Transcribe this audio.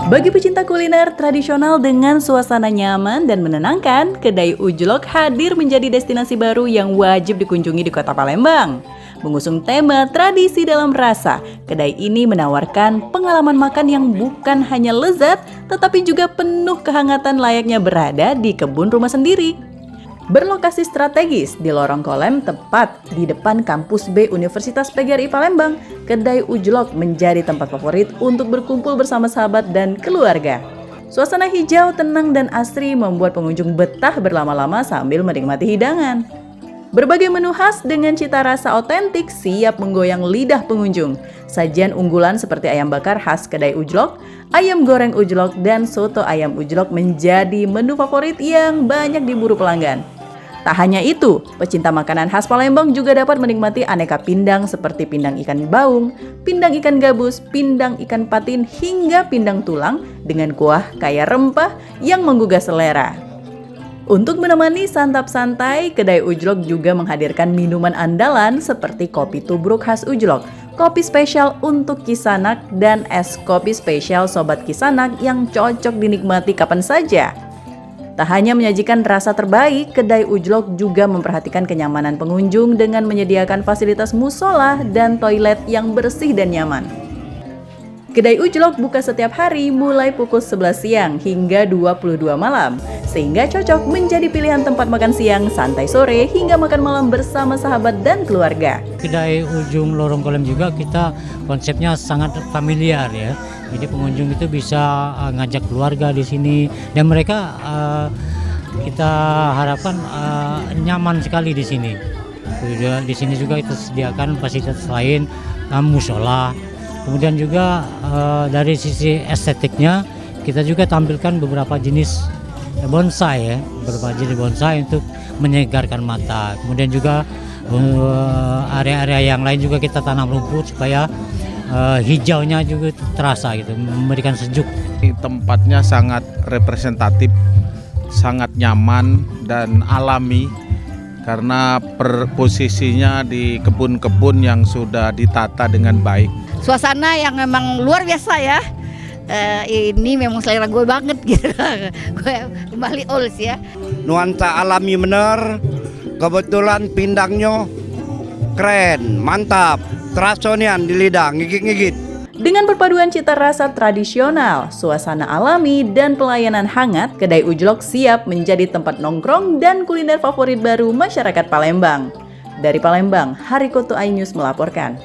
Bagi pecinta kuliner tradisional dengan suasana nyaman dan menenangkan, kedai Ujlok hadir menjadi destinasi baru yang wajib dikunjungi di Kota Palembang. Mengusung tema tradisi dalam rasa, kedai ini menawarkan pengalaman makan yang bukan hanya lezat, tetapi juga penuh kehangatan layaknya berada di kebun rumah sendiri. Berlokasi strategis di lorong Kolem tepat di depan kampus B Universitas PGRI Palembang, kedai Ujlok menjadi tempat favorit untuk berkumpul bersama sahabat dan keluarga. Suasana hijau, tenang, dan asri membuat pengunjung betah berlama-lama sambil menikmati hidangan. Berbagai menu khas dengan cita rasa otentik siap menggoyang lidah pengunjung. Sajian unggulan seperti ayam bakar khas kedai Ujlok, ayam goreng Ujlok, dan soto ayam Ujlok menjadi menu favorit yang banyak diburu pelanggan. Tak hanya itu, pecinta makanan khas Palembang juga dapat menikmati aneka pindang seperti pindang ikan baung, pindang ikan gabus, pindang ikan patin, hingga pindang tulang dengan kuah kaya rempah yang menggugah selera. Untuk menemani santap santai, kedai Ujlok juga menghadirkan minuman andalan seperti kopi tubruk khas Ujlok, kopi spesial untuk Kisanak, dan es kopi spesial Sobat Kisanak yang cocok dinikmati kapan saja. Tak hanya menyajikan rasa terbaik, kedai Ujlok juga memperhatikan kenyamanan pengunjung dengan menyediakan fasilitas musola dan toilet yang bersih dan nyaman. Kedai Ujlok buka setiap hari mulai pukul 11 siang hingga 22 malam, sehingga cocok menjadi pilihan tempat makan siang, santai sore, hingga makan malam bersama sahabat dan keluarga. Kedai ujung lorong Kolem juga kita konsepnya sangat familiar ya. Jadi pengunjung itu bisa ngajak keluarga di sini dan mereka kita harapkan nyaman sekali di sini. Di sini juga kita sediakan fasilitas lain, musola. Kemudian juga dari sisi estetiknya kita juga tampilkan beberapa jenis bonsai ya, beberapa jenis bonsai untuk menyegarkan mata. Kemudian juga area-area yang lain juga kita tanam rumput supaya hijaunya juga terasa gitu, memberikan sejuk. Tempatnya sangat representatif, sangat nyaman dan alami karena posisinya di kebun-kebun yang sudah ditata dengan baik. Suasana yang memang luar biasa ya. Ini memang selera gue banget gitu. Gue kembali old ya. Nuansa alami bener. Kebetulan pindangnya keren, mantap. Terasonian di lidah, ngigit-ngigit. Dengan perpaduan cita rasa tradisional, suasana alami, dan pelayanan hangat, kedai Ujlok siap menjadi tempat nongkrong dan kuliner favorit baru masyarakat Palembang. Dari Palembang, Harikoto iNews melaporkan.